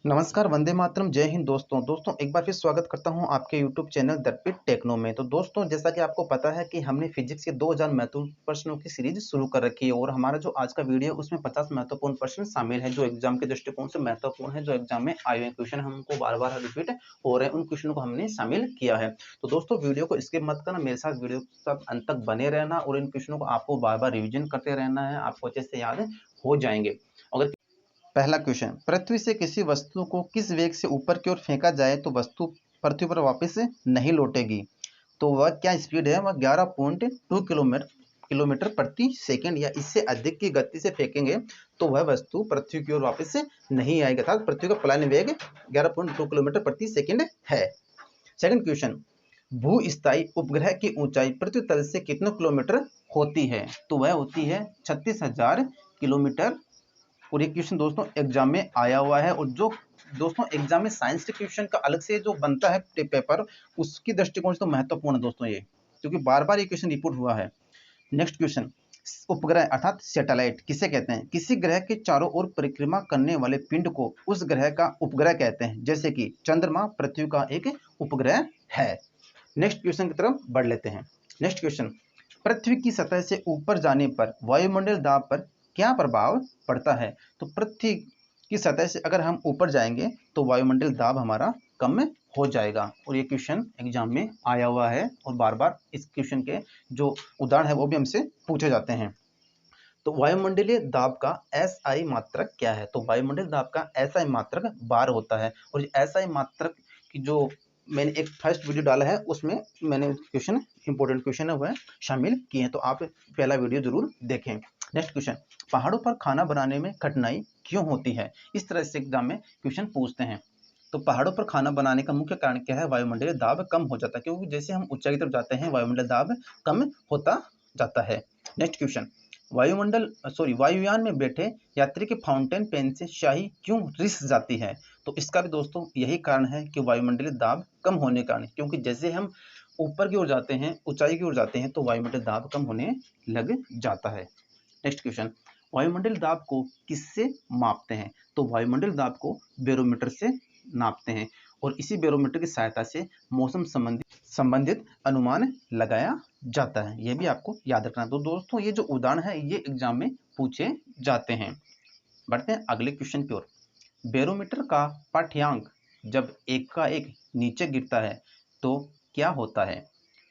नमस्कार, वंदे मातरम, जय हिंद दोस्तों एक बार फिर स्वागत करता हूं आपके यूट्यूब चैनल दर्पित टेक्नो में। तो दोस्तों, जैसा कि आपको पता है कि हमने फिजिक्स के 2000 महत्वपूर्ण प्रश्नों की सीरीज शुरू कर रखी है और हमारा जो आज का वीडियो है उसमें 50 महत्वपूर्ण प्रश्न शामिल है जो एग्जाम के दृष्टिकोण से महत्वपूर्ण है, जो एग्जाम में आए हुए क्वेश्चन हमको बार-बार रिपीट हो रहे हैं, उन क्वेश्चनों को हमने शामिल किया है। तो दोस्तों, वीडियो को स्किप मत करना, मेरे साथ वीडियो के साथ अंत तक बने रहना और इन क्वेश्चनों को आपको बार-बार रिवीजन करते रहना है, आपको अच्छे से याद हो जाएंगे। अगर पहला क्वेश्चन, पृथ्वी से किसी वस्तु को किस वेग से ऊपर की ओर फेंका जाए तो वस्तु पृथ्वी पर वापस नहीं लौटेगी? तो वह क्या स्पीड है? वह 11.2 किलोमीटर प्रति सेकंड या इससे अधिक की गति से फेंकेंगे तो वह वस्तु पृथ्वी की ओर वापस नहीं आएगी, अर्थात पृथ्वी का पलायन वेग 11.2 किलोमीटर प्रति सेकंड है। सेकंड क्वेश्चन, भू-स्थायी उपग्रह की ऊंचाई पृथ्वी तल से कितने किलोमीटर होती है? तो वह होती है 36,000 किलोमीटर। और ये क्वेश्चन दोस्तों एग्जाम में आया हुआ है और जो दोस्तों एग्जाम में साइंस के क्वेश्चन का अलग से जो बनता है पेपर, उसकी दृष्टिकोण से तो महत्वपूर्ण है दोस्तों ये, क्योंकि बार बार ये क्वेश्चन रिपीट हुआ है। नेक्स्ट क्वेश्चन, उपग्रह अर्थात सैटेलाइट किसे कहते हैं? किसी ग्रह के चारों ओर परिक्रमा करने वाले पिंड को उस ग्रह का उपग्रह कहते हैं, जैसे कि चंद्रमा पृथ्वी का एक उपग्रह है। नेक्स्ट क्वेश्चन की तरफ बढ़ लेते हैं। नेक्स्ट क्वेश्चन, पृथ्वी की सतह से ऊपर जाने पर वायुमंडल दाब पर क्या प्रभाव पड़ता है? तो पृथ्वी की सतह से अगर हम ऊपर जाएंगे तो वायुमंडल दाब हमारा कम हो जाएगा और ये क्वेश्चन एग्जाम में आया हुआ है और बार बार इस क्वेश्चन के जो उदाहरण है वो भी हमसे पूछे जाते हैं। तो वायुमंडलीय दाब का एसआई मात्रक क्या है? तो वायुमंडलीय दाब का एसआई मात्रक बार होता है और एसआई मात्रक की जो मैंने एक फर्स्ट वीडियो डाला है उसमें मैंने क्वेश्चन इंपॉर्टेंट क्वेश्चन है वह शामिल किए हैं, तो आप पहला वीडियो जरूर देखें। नेक्स्ट क्वेश्चन, पहाड़ों पर खाना बनाने में कठिनाई क्यों होती है? इस तरह से एग्जाम में क्वेश्चन पूछते हैं। तो पहाड़ों पर खाना बनाने का मुख्य कारण क्या है? वायुमंडलीय दाब कम हो जाता है, क्योंकि जैसे हम ऊंचाई की तरफ जाते हैं वायुमंडलीय दाब कम होता जाता है। नेक्स्ट क्वेश्चन, वायुयान में बैठे यात्री के फाउंटेन पेन से स्याही क्यों रिस जाती है? तो इसका भी दोस्तों यही कारण है कि वायुमंडलीय दाब कम होने के कारण, क्योंकि जैसे हम ऊपर की ओर जाते हैं, ऊंचाई की ओर जाते हैं तो वायुमंडलीय दाब कम होने लग जाता है। नेक्स्ट क्वेश्चन, वायुमंडलीय दाब को किससे मापते हैं? तो वायुमंडलीय दाब को बैरोमीटर से नापते हैं और इसी बैरोमीटर की सहायता से मौसम संबंधित अनुमान लगाया जाता है, यह भी आपको याद रखना है। तो दोस्तों ये जो उदाहरण है ये एग्जाम में पूछे जाते हैं। बढ़ते हैं अगले क्वेश्चन की ओर। बैरोमीटर का पाठ्यांक जब एकाएक नीचे गिरता है तो क्या होता है?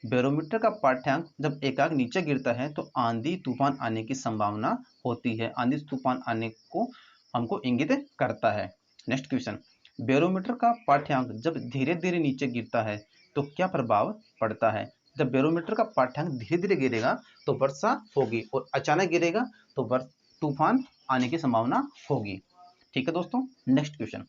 बैरोमीटर का पाठ्यांक जब एकाएक नीचे गिरता है तो आंधी तूफान आने की संभावना होती है, आंधी तूफान आने को हमको इंगित करता है। नेक्स्ट क्वेश्चन, बैरोमीटर का पाठ्यांक जब धीरे धीरे नीचे गिरता है तो क्या प्रभाव पड़ता है? जब बैरोमीटर का पाठ्यांक धीरे धीरे गिरेगा तो वर्षा होगी और अचानक गिरेगा तो तूफान आने की संभावना होगी। ठीक है दोस्तों। नेक्स्ट क्वेश्चन,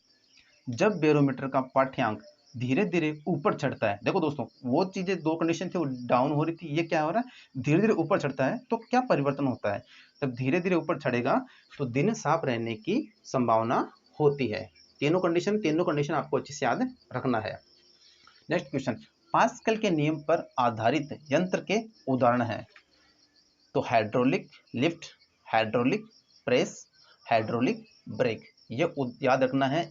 जब बैरोमीटर का पाठ्यांक धीरे धीरे ऊपर चढ़ता है, देखो दोस्तों वो चीजें दो कंडीशन थी, वो डाउन हो रही थी, ये क्या हो रहा है? धीरे धीरे ऊपर चढ़ता है तो क्या परिवर्तन होता है? जब धीरे धीरे ऊपर चढ़ेगा तो दिन साफ रहने की संभावना होती है। तीनों कंडीशन आपको अच्छे से याद रखना है। नेक्स्ट क्वेश्चन, पास्कल के नियम पर आधारित यंत्र के उदाहरण है? तो hydraulic lift, hydraulic press, hydraulic brake, ये याद रखना है।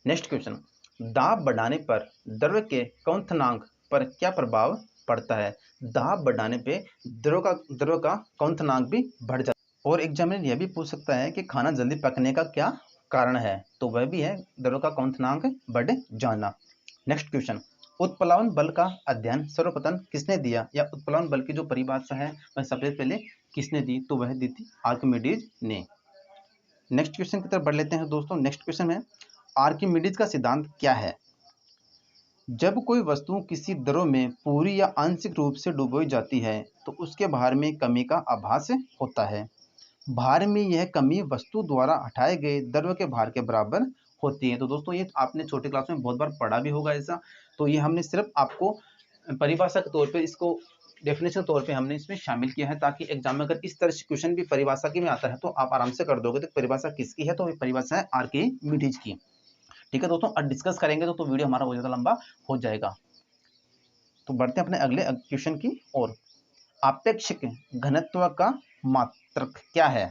नेक्स्ट क्वेश्चन, दाब बढ़ाने पर द्रव के क्वथनांक पर क्या प्रभाव पड़ता है? दाब बढ़ाने पे द्रव का क्वथनांक भी बढ़ जाता है। और एग्जामिनर यह भी पूछ सकता है कि खाना जल्दी पकने का क्या कारण है? तो वह भी है द्रव का क्वथनांक बढ़ जाना। नेक्स्ट क्वेश्चन, उत्प्लावन बल का अध्ययन सर्वप्रथम किसने दिया, या उत्प्लावन बल की जो परिभाषा है वह सबसे पहले किसने दी? तो वह दी थी आर्किमिडीज ने। नेक्स्ट क्वेश्चन की तरफ बढ़ लेते हैं दोस्तों। नेक्स्ट क्वेश्चन है, आर्किमिडीज का सिद्धांत क्या है? जब कोई वस्तु किसी द्रव में पूरी या आंशिक रूप से डुबोई जाती है तो उसके भार में कमी का आभास होता है। भार में यह कमी वस्तु द्वारा हटाए गए द्रव के भार के बराबर होती है। तो दोस्तों ये आपने छोटे क्लास में बहुत बार पढ़ा भी होगा ऐसा, तो ये हमने सिर्फ आपको परिभाषा के तौर पे, इसको डेफिनेशन के तौर पे हमने इसमें शामिल किया है, ताकि एग्जाम में अगर इस तरह से क्वेश्चन भी परिभाषा की में आता है तो आप आराम से कर दोगे। तो परिभाषा किसकी है? तो ये परिभाषा है आर्किमिडीज की। ठीक है दोस्तों, अब डिस्कस करेंगे तो वीडियो हमारा बहुत ज़्यादा लंबा हो जाएगा। तो बढ़ते हैं अपने अगले क्वेश्चन की ओर। आपेक्षिक घनत्व का मात्रक क्या है?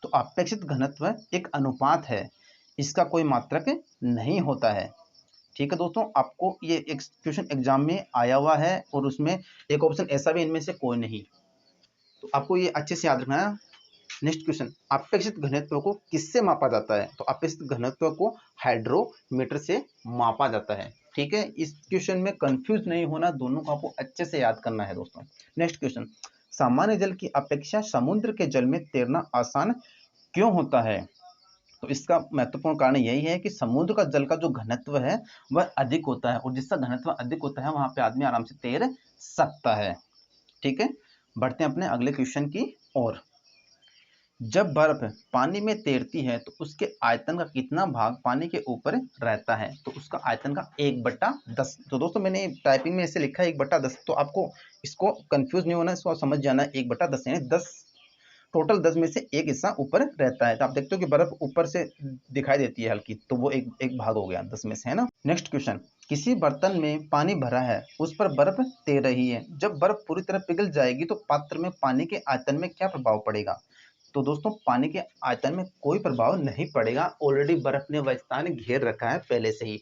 तो अपेक्षित घनत्व एक अनुपात है इसका कोई मात्रक नहीं होता है। ठीक है दोस्तों, आपको ये एक क्वेश्चन एग्जाम में आया हुआ है और उसमें एक ऑप्शन ऐसा भी इनमें से कोई नहीं, तो आपको ये अच्छे से याद रखना है। नेक्स्ट क्वेश्चन, अपेक्षित घनत्व को किससे मापा जाता है? तो अपेक्षित घनत्व को हाइड्रोमीटर से मापा जाता है। ठीक है, इस क्वेश्चन में कंफ्यूज नहीं होना, दोनों को आपको अच्छे से याद करना है दोस्तों। नेक्स्ट क्वेश्चन, सामान्य जल की अपेक्षा समुद्र के जल में तैरना आसान क्यों होता है? तो इसका महत्वपूर्ण कारण यही है कि समुद्र का जल का जो घनत्व है वह अधिक होता है, और जिसका घनत्व अधिक होता है वहां पे आदमी आराम से तैर सकता है। ठीक है, बढ़ते हैं अपने अगले क्वेश्चन की ओर। जब बर्फ पानी में तैरती है तो उसके आयतन का कितना भाग पानी के ऊपर रहता है? तो उसका आयतन का 1/10। तो दोस्तों मैंने टाइपिंग में ऐसे लिखा है 1/10, तो आपको इसको कंफ्यूज नहीं होना, इसको समझ जाना है। 1/10 यानी 10, टोटल 10 में से एक हिस्सा ऊपर रहता है। तो आप देखते हो कि बर्फ ऊपर से दिखाई देती है हल्की, तो वो एक एक भाग हो गया 10 में से, है ना। नेक्स्ट क्वेश्चन, किसी बर्तन में पानी भरा है, उस पर बर्फ तैर रही है। जब बर्फ पूरी तरह पिघल जाएगी तो पात्र में पानी के आयतन में क्या प्रभाव पड़ेगा? तो दोस्तों पानी के आयतन में कोई प्रभाव नहीं पड़ेगा, ऑलरेडी बर्फ ने वह स्थान घेर रखा है पहले से ही।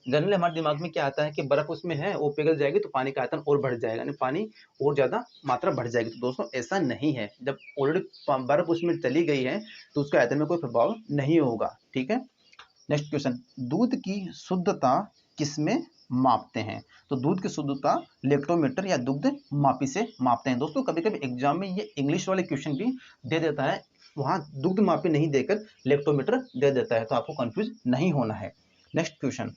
जनरली हमारे दिमाग में क्या आता है कि बर्फ उसमें है, वो पिघल जाएगी तो पानी का आयतन और बढ़ जाएगा, यानी पानी और ज्यादा मात्रा बढ़ जाएगी। तो दोस्तों ऐसा नहीं है, जब ऑलरेडी बर्फ उसमें चली गई है तो उसके आयतन में कोई प्रभाव नहीं होगा। ठीक है, नेक्स्ट क्वेश्चन, दूध की शुद्धता किसमें मापते हैं? तो दूध की शुद्धता लेक्टोमीटर या दुग्ध मापी से मापते हैं। दोस्तों कभी कभी एग्जाम में ये इंग्लिश वाले क्वेश्चन भी दे देता है, वहां दुग्ध मापी नहीं देकर लेक्टोमीटर दे देता है, तो आपको कंफ्यूज नहीं होना है। नेक्स्ट क्वेश्चन,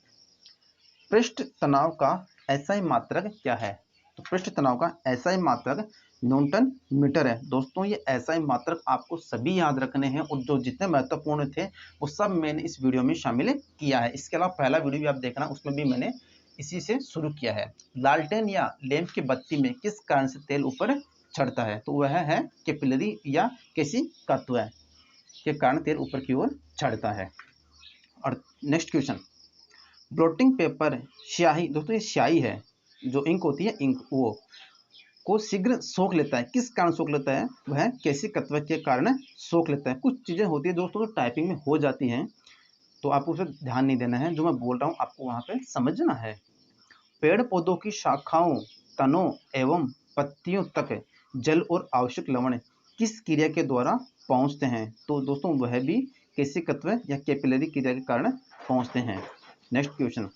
पृष्ठ तनाव का एसआई मात्रक क्या है? तो पृष्ठ तनाव का एसआई मात्रक न्यूटन मीटर है। दोस्तों ये एसआई मात्रक आपको सभी याद रखने हैं, और जो जितने महत्वपूर्ण थे वो सब मैंने इस वीडियो में शामिल किया है। इसके अलावा पहला वीडियो भी आप देखना, उसमें भी मैंने इसी से शुरू किया है। लालटेन या लैंप की बत्ती में किस कारण से तेल ऊपर चढ़ता है? तो वह है कैपिलरी या केशिकत्व के कारण तेल ऊपर की ओर चढ़ता है। और नेक्स्ट क्वेश्चन, ब्लोटिंग पेपर स्याही, दोस्तों ये स्याही है, जो इंक होती है इंक, वो को शीघ्र सोख लेता है। किस कारण सोख लेता है? वह केशिकत्व के कारण सोख लेता है। कुछ चीजें होती है दोस्तों जो टाइपिंग में हो जाती हैं, तो आपको उसे ध्यान नहीं देना है, जो मैं बोल रहा हूँ आपको वहां पे समझना है। पेड़ पौधों की शाखाओं, तनों एवं पत्तियों तक जल और आवश्यक लवण किस क्रिया के द्वारा पहुंचते हैं? तो दोस्तों वह भी केशिकत्व या कैपिलरी क्रिया के कारण पहुंचते हैं। नेक्स्ट क्वेश्चन,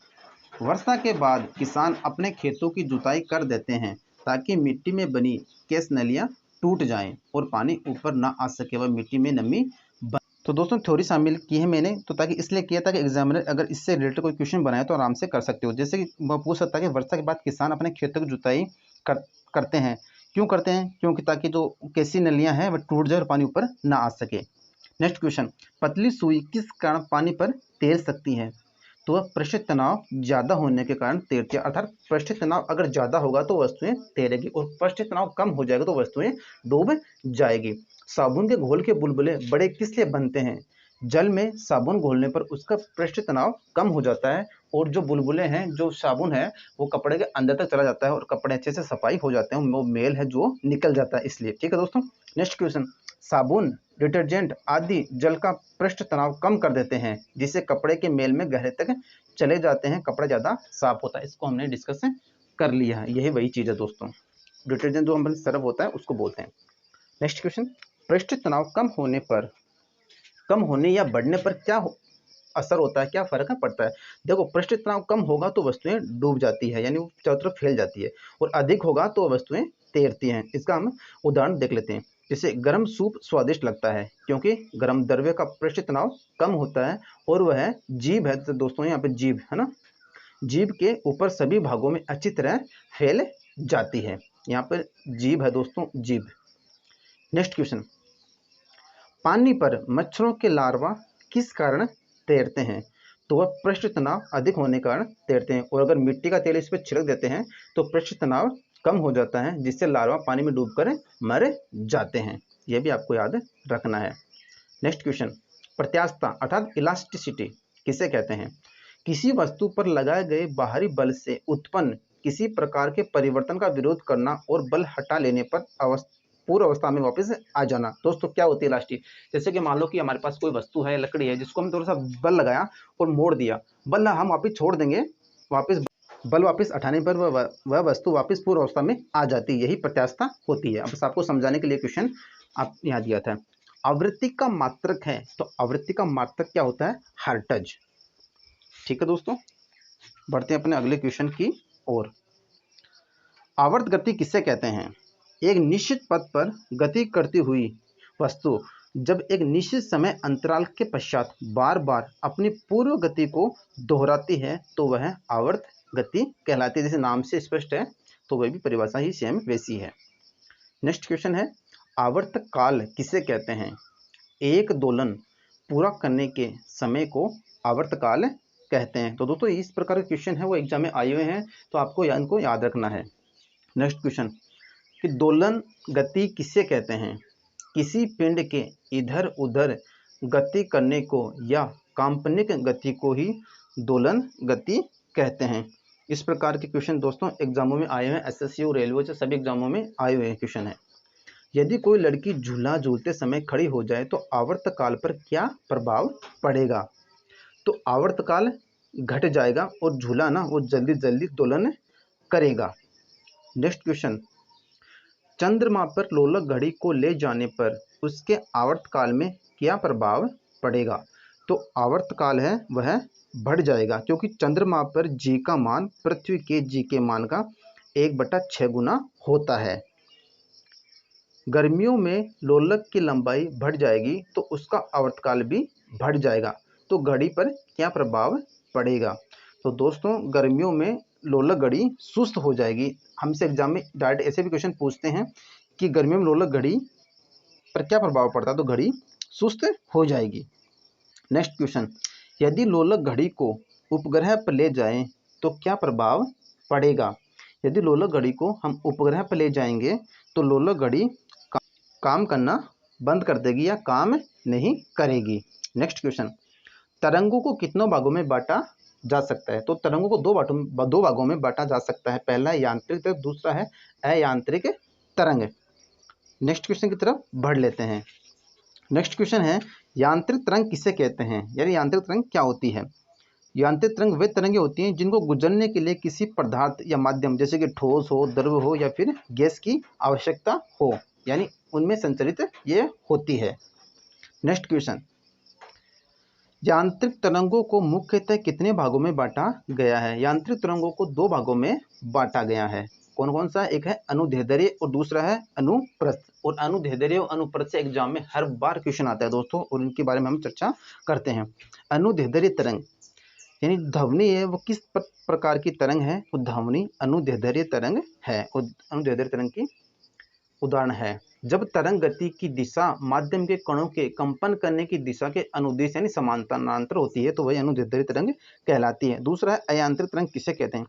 वर्षा के बाद किसान अपने खेतों की जुताई कर देते हैं ताकि मिट्टी में बनी केस नलियां टूट जाएं और पानी ऊपर ना आ सके, वह मिट्टी में नमी बन। तो दोस्तों थ्योरी शामिल की है मैंने, तो ताकि इसलिए किया था कि एग्जामिनर अगर इससे रिलेटेड कोई क्वेश्चन बनाए तो आराम से कर सकते हो। जैसे कि वह पूछ सकता है कि वर्षा के बाद किसान अपने खेतों की जुताई करते हैं, क्यों करते हैं? क्योंकि ताकि जो कैसी नलियां हैं वह टूट जाए और पानी ऊपर ना आ सके। नेक्स्ट क्वेश्चन, पतली सुई किस कारण पानी पर तैर सकती है? तो वह पृष्ठ तनाव ज्यादा होने के कारण तैरती है। अर्थात पृष्ठ तनाव अगर ज्यादा होगा तो वस्तुएं तैरेगी, और पृष्ठ तनाव कम हो जाएगा तो वस्तुएं डूब जाएगी। साबुन के घोल के बुलबुले बड़े किस लिए बनते हैं? जल में साबुन घोलने पर उसका पृष्ठ तनाव कम हो जाता है, और जो बुलबुले हैं, जो साबुन है, वो कपड़े के अंदर तक चला जाता है और कपड़े अच्छे से सफाई हो जाते हैं, वो मेल है जो निकल जाता है, इसलिए। ठीक है दोस्तों, नेक्स्ट क्वेश्चन, साबुन, डिटर्जेंट आदि जल का पृष्ठ तनाव कम कर देते हैं, जिससे कपड़े के मेल में गहरे तक चले जाते हैं, कपड़ा ज्यादा साफ होता है। इसको हमने डिस्कस कर लिया है, यही वही चीज है दोस्तों। डिटर्जेंट जो हम सर्फ होता है उसको बोलते हैं। नेक्स्ट क्वेश्चन, पृष्ठ तनाव कम होने या बढ़ने पर क्या असर होता है, क्या फर्क पड़ता है? देखो, पृष्ठ तनाव कम होगा तो वस्तुएं डूब जाती है, यानी वो चारों तरफ फैल जाती है, और अधिक होगा तो वस्तुएं तैरती हैं। इसका हम उदाहरण देख लेते हैं। जैसे गर्म सूप स्वादिष्ट लगता है क्योंकि गर्म द्रव्य का पृष्ठ तनाव कम होता है, और वह जीभ है, तो दोस्तों यहाँ पे जीभ है ना, जीभ के ऊपर सभी भागों में अच्छी तरह फैल जाती है। यहाँ पर जीभ है दोस्तों, जीभ। नेक्स्ट क्वेश्चन, पानी पर मच्छरों के लार्वा किस कारण तैरते हैं? तो वह पृष्ठ तनाव अधिक होने के कारण तैरते हैं, और अगर मिट्टी का तेल इस पर छिड़क देते हैं तो पृष्ठ तनाव कम हो जाता है, जिससे लार्वा पानी में डूबकर मर जाते हैं। यह भी आपको याद रखना है। नेक्स्ट क्वेश्चन, प्रत्यास्थता अर्थात इलास्टिसिटी किसे कहते हैं? किसी वस्तु पर लगाए गए बाहरी बल से उत्पन्न किसी प्रकार के परिवर्तन का विरोध करना और बल हटा लेने पर पूर्व अवस्था में वापस आ जाना। दोस्तों क्या होती है इलास्टिसिटी? जैसे कि मान लो कि हमारे पास कोई वस्तु है, लकड़ी है, जिसको हम थोड़ा सा बल लगाया और मोड़ दिया, बल हम वापस छोड़ देंगे, वापस बल वापस हटाने पर वह वस्तु वापस पूर्व अवस्था में आ जाती है। यही प्रत्यास्थता होती है। अब बस आपको समझाने के लिए क्वेश्चन आप यहाँ दिया था। आवृत्ति का मात्रक है, तो आवृत्ति का मात्रक क्या होता है? हर्ट्ज। ठीक है दोस्तों, बढ़ते हैं अपने अगले क्वेश्चन की ओर। आवर्त गति किसे कहते हैं? एक निश्चित पथ पर गति करती हुई वस्तु जब एक निश्चित समय अंतराल के पश्चात बार बार अपनी पूर्व गति को दोहराती है तो वह आवर्त गति कहलाती है। जैसे नाम से स्पष्ट है, तो वह भी परिभाषा ही सेम वैसी है। नेक्स्ट क्वेश्चन है, आवर्त काल किसे कहते हैं? एक दोलन पूरा करने के समय को आवर्त काल कहते हैं। तो दोस्तों इस प्रकार के क्वेश्चन है वो एग्जाम में आए हुए हैं, तो आपको इनको याद रखना है। नेक्स्ट क्वेश्चन कि दोलन गति किसे कहते हैं? किसी पिंड के इधर उधर गति करने को या काल्पनिक गति को ही दोलन गति कहते हैं। इस प्रकार के क्वेश्चन दोस्तों एग्जामों में आए हुए हैं, एसएससी और रेलवे से सभी एग्जामों में आए हुए हैं क्वेश्चन है। यदि कोई लड़की झूला झूलते समय खड़ी हो जाए तो आवर्तकाल पर क्या प्रभाव पड़ेगा? तो आवर्तकाल घट जाएगा और झूला ना वो जल्दी जल्दी दोलन करेगा। नेक्स्ट क्वेश्चन, चंद्रमा पर लोलक घड़ी को ले जाने पर उसके आवर्तकाल में क्या प्रभाव पड़ेगा? तो आवर्तकाल है वह बढ़ जाएगा, क्योंकि चंद्रमा पर जी का मान पृथ्वी के जी के मान का 1/6 गुना होता है। गर्मियों में लोलक की लंबाई बढ़ जाएगी तो उसका आवर्तकाल भी बढ़ जाएगा, तो घड़ी पर क्या प्रभाव पड़ेगा? तो दोस्तों गर्मियों में लोलक घड़ी सुस्त हो जाएगी। हमसे एग्जाम में डायरेक्ट ऐसे भी क्वेश्चन पूछते हैं कि गर्मियों में लोलक घड़ी पर क्या प्रभाव पड़ता है? तो घड़ी सुस्त हो जाएगी। नेक्स्ट क्वेश्चन, यदि लोलक घड़ी को उपग्रह पर ले जाएं तो क्या प्रभाव पड़ेगा? यदि लोलक घड़ी को हम उपग्रह पर ले जाएंगे तो लोलक घड़ी काम करना बंद कर देगी या काम नहीं करेगी। नेक्स्ट क्वेश्चन, तरंगों को कितनों भागों में बांटा जा सकता है? तो तरंगों को दो भागों में बांटा जा सकता है। पहला है यांत्रिक तरंग, दूसरा है अयांत्रिक तरंग। नेक्स्ट क्वेश्चन की तरफ बढ़ लेते हैं। नेक्स्ट क्वेश्चन है, यांत्रिक तरंग किसे कहते हैं? यानी यांत्रिक तरंग क्या होती है? यांत्रिक तरंग वे तरंगें होती हैं जिनको गुजरने के लिए किसी पदार्थ या माध्यम जैसे कि ठोस हो, द्रव हो या फिर गैस की आवश्यकता हो, यानी उनमें संचरित ये होती है। नेक्स्ट क्वेश्चन, यांत्रिक तरंगों को मुख्यतः कितने भागों में बांटा गया है? यांत्रिक तरंगों को दो भागों में बांटा गया है। कौन कौन सा? एक है अनुदैर्ध्य और दूसरा है अनुप्रस्थ। और अनुदैर्ध्य और अनुप्रस्थ से एग्जाम में हर बार क्वेश्चन आता है दोस्तों, और इनके बारे में हम चर्चा करते हैं। अनुदैर्ध्य तरंग यानी ध्वनि है वो किस प्रकार की तरंग है? वो ध्वनि अनुदैर्ध्य तरंग है। और अनुदैर्ध्य तरंग की उदाहरण है जब तरंग गति की दिशा माध्यम के कणों के कंपन करने की दिशा के अनुदिश यानी समानांतर होती है, तो वही अनुदैर्ध्य तरंग कहलाती है। दूसरा है अयांत्रिक तरंग किसे कहते हैं?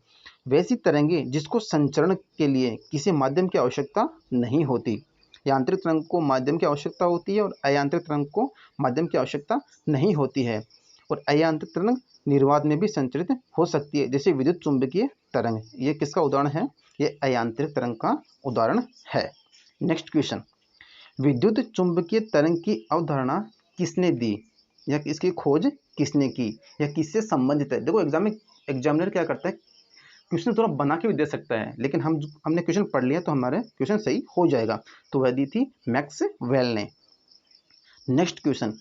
वैसी तरंगें जिसको संचरण के लिए किसी माध्यम की आवश्यकता नहीं होती। यांत्रिक तरंग को माध्यम की आवश्यकता होती है और अयांत्रिक तरंग को माध्यम की आवश्यकता नहीं होती है। और अयांत्रिक तरंग निर्वात में भी संचरित हो सकती है, जैसे विद्युत चुंबकीय तरंग। ये किसका उदाहरण है? ये अयांत्रिक तरंग का उदाहरण है। नेक्स्ट क्वेश्चन, विद्युत चुंबकीय तरंग की अवधारणा किसने दी या इसकी खोज किसने की या किससे संबंधित है? देखो एग्जामिनर क्या करता है, क्वेश्चन थोड़ा बना के भी दे सकता है, लेकिन हमने क्वेश्चन पढ़ लिया तो हमारे क्वेश्चन सही हो जाएगा। तो वह दी थी मैक्सवेल ने। नेक्स्ट क्वेश्चन,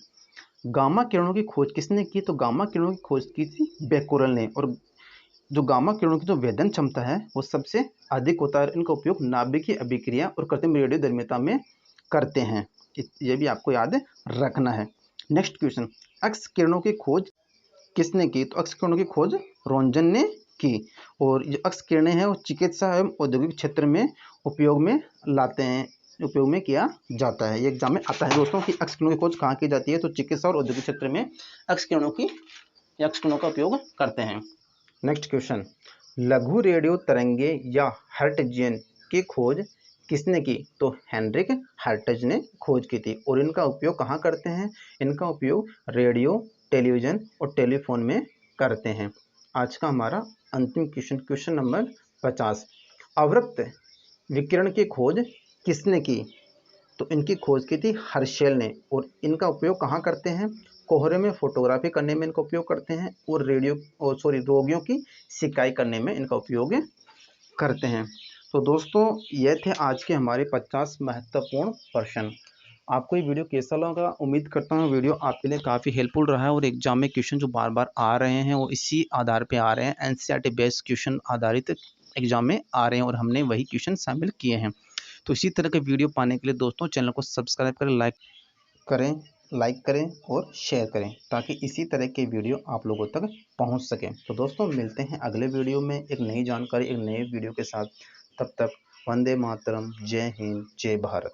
गामा किरणों की खोज किसने की? तो गामा किरणों की खोज की थी बेकुरल ने। और जो गामा किरणों की जो वेदन क्षमता है वो सबसे अधिक होता है। इनका उपयोग नाभिकीय अभिक्रिया और कृत्रिम रेडियोधर्मिता में करते हैं। ये भी आपको याद रखना है। नेक्स्ट क्वेश्चन, एक्स किरणों की खोज किसने की? तो एक्स किरणों की खोज रोंजन ने की। और जो एक्स किरणें हैं वो चिकित्सा एवं औद्योगिक क्षेत्र में उपयोग में लाते हैं, उपयोग में किया जाता है। ये एग्जाम में आता है दोस्तों कि एक्स किरणों की खोज कहाँ की जाती है? तो चिकित्सा और औद्योगिक क्षेत्र में एक्स किरणों का उपयोग करते हैं। नेक्स्ट क्वेश्चन, लघु रेडियो तरंगे या हर्ट्जियन की खोज किसने की? तो हेनरिक हर्ट्ज ने खोज की थी। और इनका उपयोग कहाँ करते हैं? इनका उपयोग रेडियो, टेलीविजन और टेलीफोन में करते हैं। आज का हमारा अंतिम क्वेश्चन नंबर 50, अवृत्त विकिरण की खोज किसने की? तो इनकी खोज की थी हर्शेल ने, और इनका उपयोग कहाँ करते हैं? कोहरे में फोटोग्राफी करने में इनका उपयोग करते हैं, और रोगियों की सिकाई करने में इनका उपयोग करते हैं। तो दोस्तों ये थे आज के हमारे 50 महत्वपूर्ण प्रश्न। आपको ये वीडियो कैसा लगा? उम्मीद करता हूँ वीडियो आपके लिए काफ़ी हेल्पफुल रहा है, और एग्जाम में क्वेश्चन जो बार बार आ रहे हैं वो इसी आधार पे आ रहे हैं, एनसीईआरटी बेस्ड क्वेश्चन आधारित एग्जाम में आ रहे हैं, और हमने वही क्वेश्चन शामिल किए हैं। तो इसी तरह के वीडियो पाने के लिए दोस्तों चैनल को सब्सक्राइब करें, लाइक करें और शेयर करें, ताकि इसी तरह के वीडियो आप लोगों तक पहुंच सकें। तो दोस्तों मिलते हैं अगले वीडियो में एक नई जानकारी, एक नए वीडियो के साथ। तब तक वंदे मातरम, जय हिंद, जय भारत।